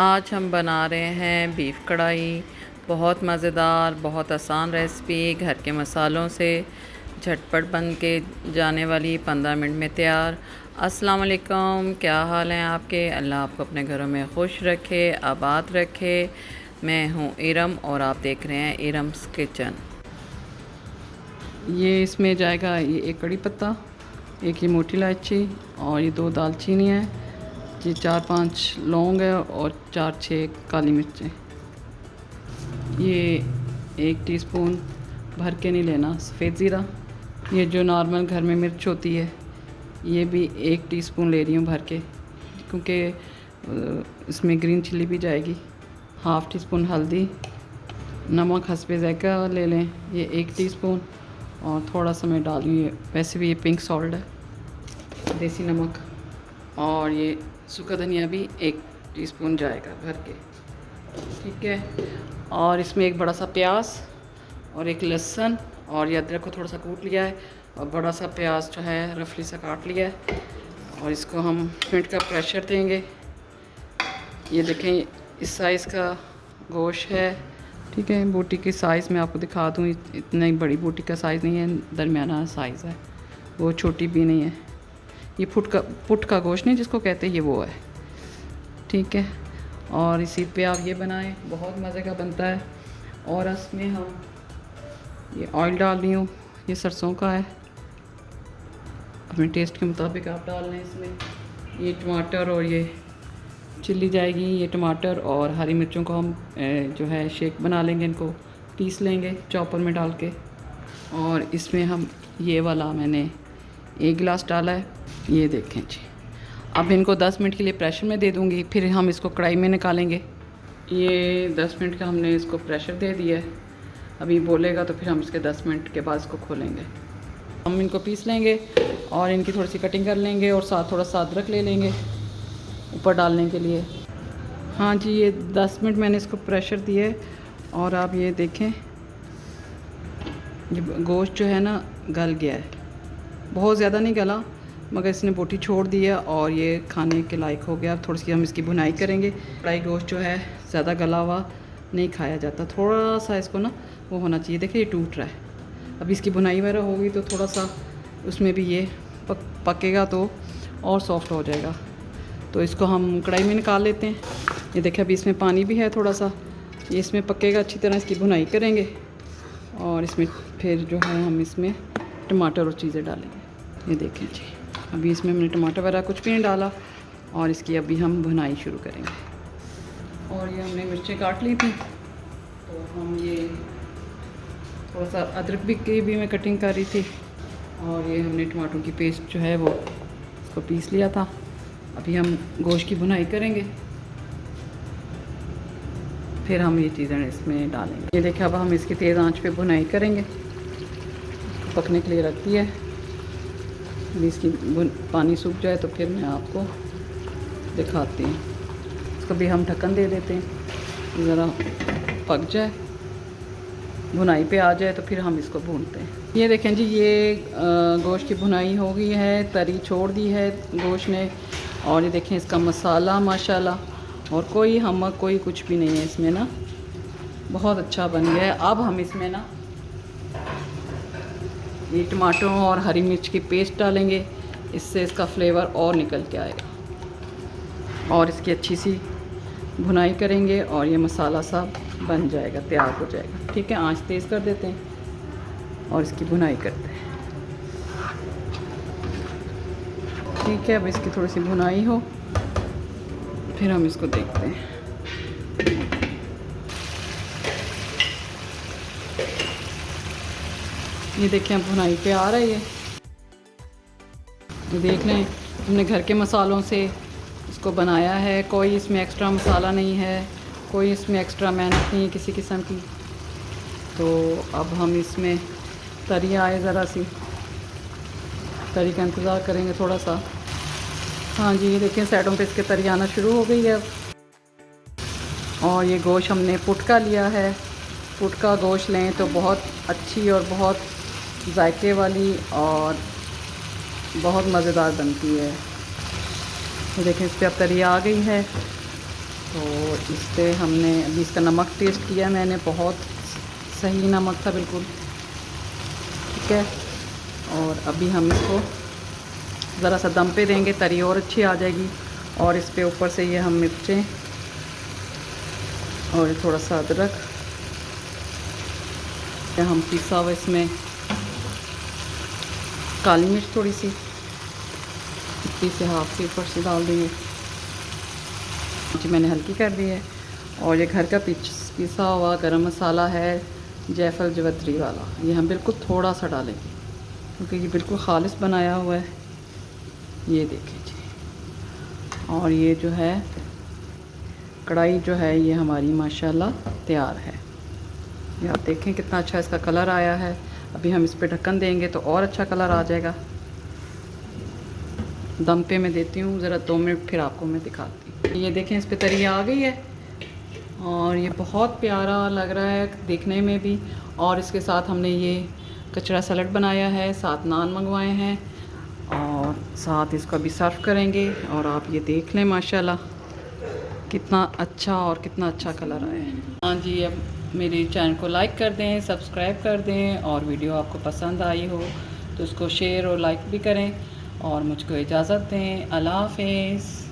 आज हम बना रहे हैं बीफ कढ़ाई। बहुत मज़ेदार, बहुत आसान रेसिपी, घर के मसालों से झटपट बन के जाने वाली, 15 मिनट में तैयार। अस्सलाम वालेकुम, क्या हाल हैं आपके? अल्लाह आपको अपने घरों में खुश रखे, आबाद रखे। मैं हूँ इरम और आप देख रहे हैं इरम्स किचन। ये इसमें जाएगा ये एक कड़ी पत्ता, एक ये मोटी इलायची और ये 2 दालचीनी है, ये 4-5 लौंग है और 4-6 काली मिर्चें। ये 1 टीस्पून भर के नहीं लेना सफ़ेद ज़ीरा। ये जो नॉर्मल घर में मिर्च होती है ये भी 1 टीस्पून ले रही हूँ भर के, क्योंकि इसमें ग्रीन चिल्ली भी जाएगी। हाफ़ टीस्पून हल्दी, नमक हस्बे ज़ायक़ा ले लें, ये 1 टीस्पून। और थोड़ा सा मैं डालूँगी, वैसे भी ये पिंक सॉल्ट है, देसी नमक। और ये सूखा धनिया भी 1 टीस्पून जाएगा भर के, ठीक है। और इसमें एक बड़ा सा प्याज और एक लहसुन और ये अदरक को थोड़ा सा कूट लिया है और बड़ा सा प्याज जो है रफली सा काट लिया है। और इसको हम मिनट का प्रेशर देंगे। ये देखें इस साइज़ का गोश्त है, ठीक है। बोटी के साइज़ में आपको दिखा दूँ, इतनी बड़ी बोटी का साइज़ नहीं है, दरमियाना साइज़ है, वो छोटी भी नहीं है। ये पुट का गोश्त नहीं जिसको कहते हैं, ये वो है, ठीक है। और इसी पे आप ये बनाएं, बहुत मज़े का बनता है। और इसमें हम ये ऑयल डाल रही हूँ, ये सरसों का है, अपने टेस्ट के मुताबिक आप डाल लें इसमें। ये टमाटर और ये चिल्ली जाएगी, ये टमाटर और हरी मिर्चों को हम जो है शेक बना लेंगे, इनको पीस लेंगे चॉपर में डाल के। और इसमें हम ये वाला मैंने 1 गिलास डाला है, ये देखें जी। अब इनको 10 मिनट के लिए प्रेशर में दे दूँगी, फिर हम इसको कढ़ाई में निकालेंगे। ये 10 मिनट का हमने इसको प्रेशर दे दिया है, अभी बोलेगा तो फिर हम इसके 10 मिनट के बाद इसको खोलेंगे। हम इनको पीस लेंगे और इनकी थोड़ी सी कटिंग कर लेंगे और साथ थोड़ा सा अदरक ले लेंगे ऊपर डालने के लिए। हाँ जी, ये 10 मिनट मैंने इसको प्रेशर दिया है। और आप ये देखें, ये गोश्त जो है ना गल गया है, बहुत ज़्यादा नहीं गला, मगर इसने बोटी छोड़ दी है और ये खाने के लायक हो गया। थोड़ी सी हम इसकी भुनाई करेंगे। कढ़ाई गोश्त जो है ज़्यादा गला हुआ नहीं खाया जाता, थोड़ा सा इसको ना वो होना चाहिए। देखिए ये टूट रहा है, अभी इसकी भुनाई वगैरह होगी तो थोड़ा सा उसमें भी ये पकेगा तो और सॉफ्ट हो जाएगा। तो इसको हम कढ़ाई में निकाल लेते हैं। ये देखिए अभी इसमें पानी भी है थोड़ा सा, ये इसमें पकेगा अच्छी तरह, इसकी भुनाई करेंगे। और इसमें फिर जो है हम इसमें टमाटर और चीज़ें डालेंगे। ये देखें जी, अभी इसमें हमने टमाटर वगैरह कुछ भी नहीं डाला और इसकी अभी हम भुनाई शुरू करेंगे। और ये हमने मिर्चें काट ली थी, तो हम ये थोड़ा सा अदरक की भी मैं कटिंग कर रही थी। और ये हमने टमाटरों की पेस्ट जो है वो इसको पीस लिया था। अभी हम गोश्त की भुनाई करेंगे, फिर हम ये चीज़ें इसमें डालेंगे। ये देखिए अब हम इसकी तेज़ आंच पे भुनाई करेंगे, इसको पकने के लिए रख दिया है। अभी इसकी पानी सूख जाए तो फिर मैं आपको दिखाती हूँ। इसको भी हम ढक्कन दे देते हैं, ज़रा पक जाए, भुनाई पे आ जाए तो फिर हम इसको भूनते हैं। ये देखें जी, ये गोश्त की भुनाई हो गई है, तरी छोड़ दी है गोश्त ने। और ये देखें इसका मसाला माशाल्लाह, और कोई हमक कोई कुछ भी नहीं है इसमें ना, बहुत अच्छा बन गया है। अब हम इसमें ना ये टमाटरों और हरी मिर्च की पेस्ट डालेंगे, इससे इसका फ्लेवर और निकल के आएगा। और इसकी अच्छी सी भुनाई करेंगे और ये मसाला सा बन जाएगा, तैयार हो जाएगा, ठीक है। आंच तेज़ कर देते हैं और इसकी भुनाई करते हैं, ठीक है। अब इसकी थोड़ी सी भुनाई हो फिर हम इसको देखते हैं। ये देखें अब भुनाई पे आ रही है, ये देख लें। हमने घर के मसालों से इसको बनाया है, कोई इसमें एक्स्ट्रा मसाला नहीं है, कोई इसमें एक्स्ट्रा मेहनत नहीं है किसी किस्म की। तो अब हम इसमें तरी आए, ज़रा सी तरी का इंतज़ार करेंगे थोड़ा सा। हाँ जी, ये देखें साइडों पे इसके तरी आना शुरू हो गई है अब। और ये गोश्त हमने पुटका लिया है, पुटका गोश्त लें तो बहुत अच्छी और बहुत जायके वाली और बहुत मज़ेदार बनती है। ये देखें इस पर अब तरी आ गई है तो इस पर हमने अभी इसका नमक टेस्ट किया मैंने, बहुत सही नमक था बिल्कुल, ठीक है। और अभी हम इसको ज़रा सा दम पे देंगे, तरी और अच्छी आ जाएगी। और इस पे ऊपर से ये हम मिर्चें और थोड़ा सा अदरक हम पिसा हुआ, इसमें काली मिर्च थोड़ी सी इतनी से हाफ के ऊपर से डाल देंगे जी, मैंने हल्की कर दी है। और ये घर का पिसा हुआ गरम मसाला है, जायफल जवतरी वाला, ये हम बिल्कुल थोड़ा सा डालेंगे क्योंकि ये बिल्कुल खालिस बनाया हुआ है, ये देखें जी। और ये जो है कढ़ाई जो है ये हमारी माशाल्लाह तैयार है। ये आप देखें कितना अच्छा इसका कलर आया है। अभी हम इस पे ढक्कन देंगे तो और अच्छा कलर आ जाएगा। दम पे मैं देती हूँ ज़रा 2 मिनट, फिर आपको मैं दिखाती हूँ। ये देखें इस पे तरी आ गई है और ये बहुत प्यारा लग रहा है देखने में भी। और इसके साथ हमने ये कचरा सलाद बनाया है, साथ नान मंगवाए हैं और साथ इसको अभी सर्व करेंगे। और आप ये देख लें माशाल्लाह कितना अच्छा और कितना अच्छा कलर आया है। हाँ जी, अब मेरे चैनल को लाइक कर दें, सब्सक्राइब कर दें और वीडियो आपको पसंद आई हो तो उसको शेयर और लाइक भी करें और मुझको इजाज़त दें। अल्लाह हाफ़िज़।